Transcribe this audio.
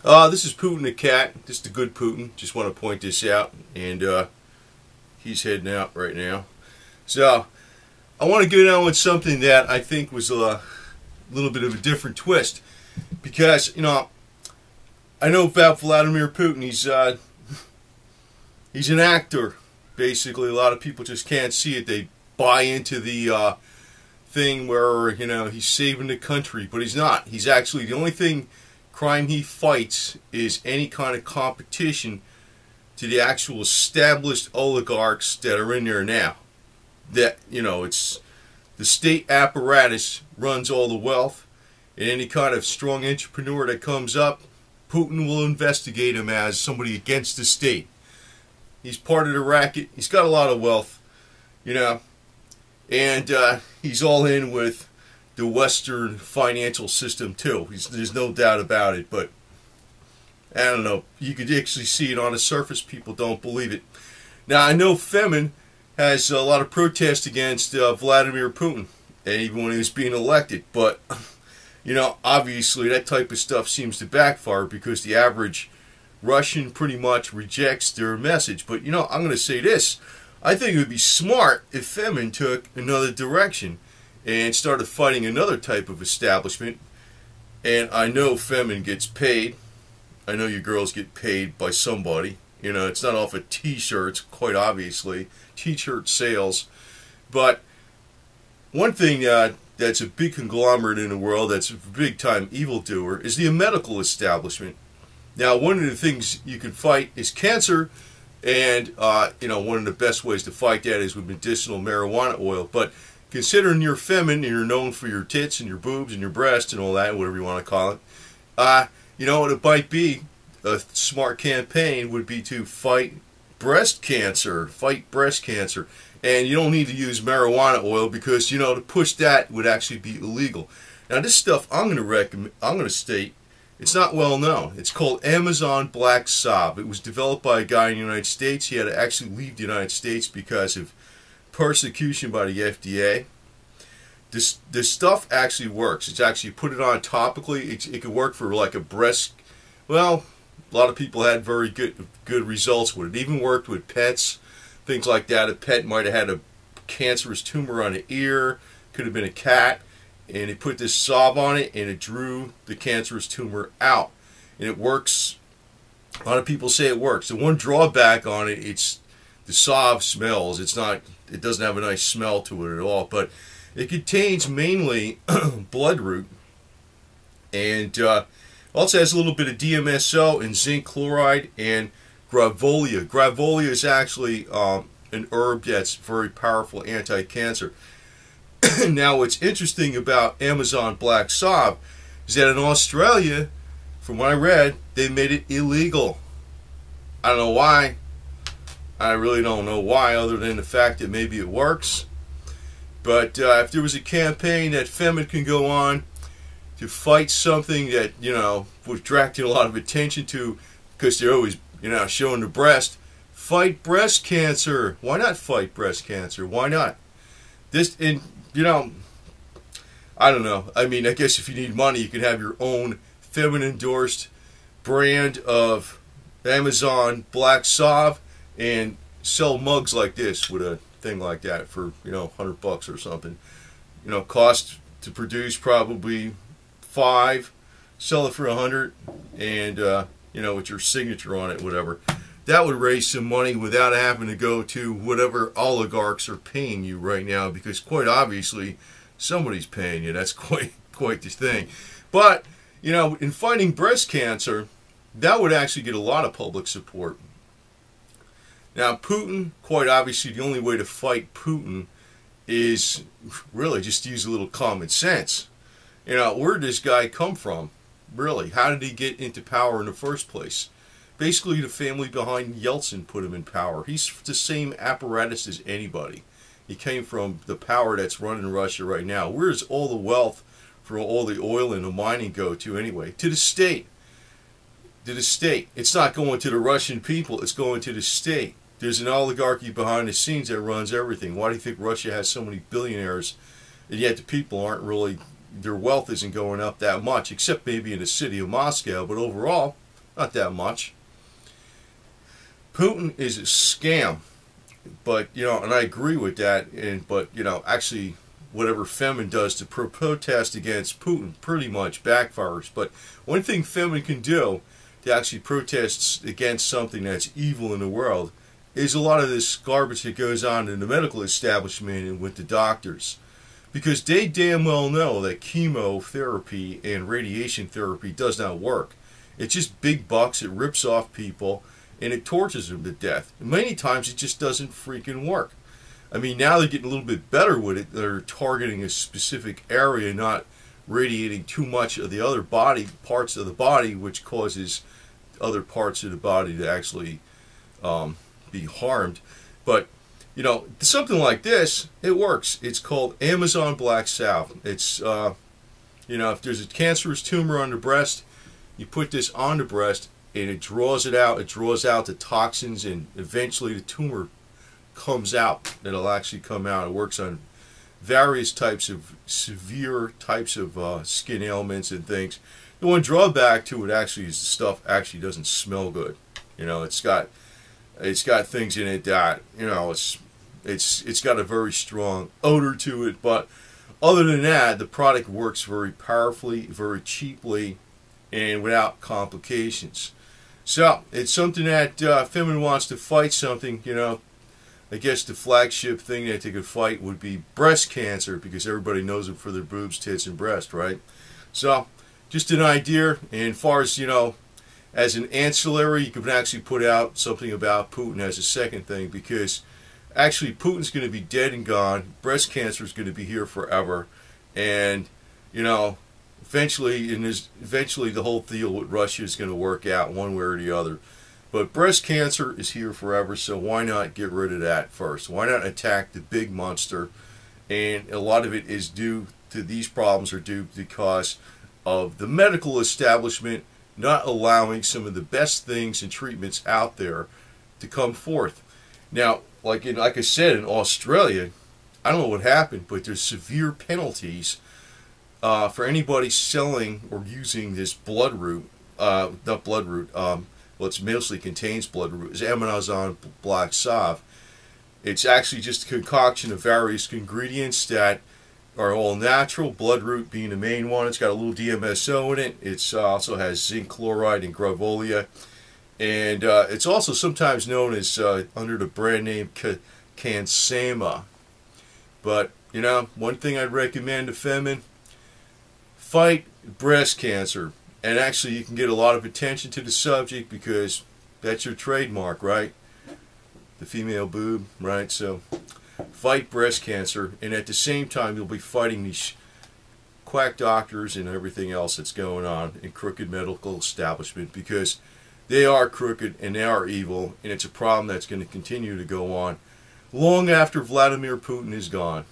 This is Putin the cat. This is the good Putin. Just want to point this out. And he's heading out right now. So I want to get on with something that I think was a little bit of a different twist. Because, I know about Vladimir Putin. He's an actor. Basically, a lot of people just can't see it. They buy into the thing where, he's saving the country. But he's not. He's actually, the only crime he fights is any kind of competition to the actual established oligarchs that are in there now. That, it's the state apparatus runs all the wealth, and any kind of strong entrepreneur that comes up, Putin will investigate him as somebody against the state. He's part of the racket. He's got a lot of wealth, and he's all in with the Western financial system too. There's no doubt about it, but I don't know. You could actually see it on the surface. People don't believe it. Now, I know FEMEN has a lot of protest against Vladimir Putin, and even when he was being elected, but obviously that type of stuff seems to backfire because the average Russian pretty much rejects their message. But I'm going to say this. I think it would be smart if FEMEN took another direction and started fighting another type of establishment. And I know FEMEN gets paid. I know you girls get paid by somebody. It's not off of t-shirts, quite obviously. T-shirt sales. But one thing that's a big conglomerate in the world, that's a big-time evildoer, is the medical establishment. Now, one of the things you can fight is cancer, and one of the best ways to fight that is with medicinal marijuana oil. But considering you're FEMEN and you're known for your tits and your boobs and your breasts and all that, whatever you want to call it, what it might be, a smart campaign would be to fight breast cancer. And you don't need to use marijuana oil because, to push that would actually be illegal. Now, this stuff I'm going to state, it's not well known. It's called Amazon Black Salve. It was developed by a guy in the United States. He had to actually leave the United States because of persecution by the FDA. This stuff actually works. It's actually put it on topically. It could work for like a breast. Well, a lot of people had very good results with it. Even worked with pets, things like that. A pet might have had a cancerous tumor on the ear. Could have been a cat. And they put this salve on it, and it drew the cancerous tumor out. And it works. A lot of people say it works. The one drawback on it, it's the salve smells. It doesn't have a nice smell to it at all. But it contains mainly bloodroot, and also has a little bit of DMSO and zinc chloride and gravolia. Gravolia is actually an herb that's very powerful anti-cancer. Now, what's interesting about Amazon Black Salve is that in Australia, from what I read, they made it illegal. I don't know why. I really don't know why, other than the fact that maybe it works. But if there was a campaign that FEMEN can go on to fight something that, was attracting a lot of attention to, because they're always, showing the breast, fight breast cancer. Why not fight breast cancer? Why not? I don't know. I mean, I guess if you need money, you can have your own FEMEN-endorsed brand of Amazon Black Salve and sell mugs like this with a thing like that for, $100 or something. Cost to produce probably $5, sell it for $100, and, with your signature on it, whatever. That would raise some money without having to go to whatever oligarchs are paying you right now, because quite obviously somebody's paying you. That's quite the thing. But, in fighting breast cancer, that would actually get a lot of public support. Now, Putin, quite obviously, the only way to fight Putin is really just to use a little common sense. Where did this guy come from? Really, how did he get into power in the first place? Basically, the family behind Yeltsin put him in power. He's the same apparatus as anybody. He came from the power that's running Russia right now. Where does all the wealth for all the oil and the mining go to anyway? To the state. To the state. It's not going to the Russian people. It's going to the state. There's an oligarchy behind the scenes that runs everything. Why do you think Russia has so many billionaires, and yet the people aren't really, their wealth isn't going up that much, except maybe in the city of Moscow, but overall, Not that much. Putin is a scam. But, you know, and I agree with that, but, you know, actually, whatever FEMEN does to protest against Putin pretty much backfires. But one thing FEMEN can do to actually protest against something that's evil in the world is a lot of this garbage that goes on in the medical establishment and with the doctors. Because they damn well know that chemotherapy and radiation therapy does not work. It's just big bucks, it rips off people, and it tortures them to death. And many times it just doesn't freaking work. I mean, now they're getting a little bit better with it. They're targeting a specific area, not radiating too much of the other parts of the body, which causes other parts of the body to actually be harmed. But, you know, something like this, it works. It's called Amazon Black Salve. It's, you know, if there's a cancerous tumor on the breast, you put this on the breast, and it draws it out. It draws out the toxins, and eventually the tumor comes out. It'll actually come out. It works on various types of severe types of skin ailments and things. The one drawback to it actually is the stuff actually doesn't smell good. You know, it's got things in it that, you know, it's got a very strong odor to it. But other than that, the product works very powerfully, very cheaply, and without complications. So, it's something that FEMEN wants to fight something, you know. I guess the flagship thing that they could fight would be breast cancer, because everybody knows them for their boobs, tits, and breast, right? So, just an idea, and as far as, you know, as an ancillary, you can actually put out something about Putin as a second thing, because actually Putin's going to be dead and gone, breast cancer is going to be here forever, and, you know, eventually the whole deal with Russia is going to work out one way or the other. But breast cancer is here forever, so why not get rid of that first? Why not attack the big monster? And a lot of it is due to these problems are due because of the medical establishment not allowing some of the best things and treatments out there to come forth. Now, like I said, in Australia, I don't know what happened, but there's severe penalties for anybody selling or using this bloodroot, not bloodroot, well, it mostly contains bloodroot, is Amazon Black Salve. It's actually just a concoction of various ingredients that are all natural, bloodroot being the main one. It's got a little DMSO in it. It also has zinc chloride and gravolia. And it's also sometimes known as under the brand name Cansema. But, you know, one thing I'd recommend to FEMEN, fight breast cancer. And actually you can get a lot of attention to the subject because that's your trademark, right? The female boob, right? So fight breast cancer, and at the same time you'll be fighting these quack doctors and everything else that's going on in crooked medical establishment, because they are crooked and they are evil, and it's a problem that's going to continue to go on long after Vladimir Putin is gone.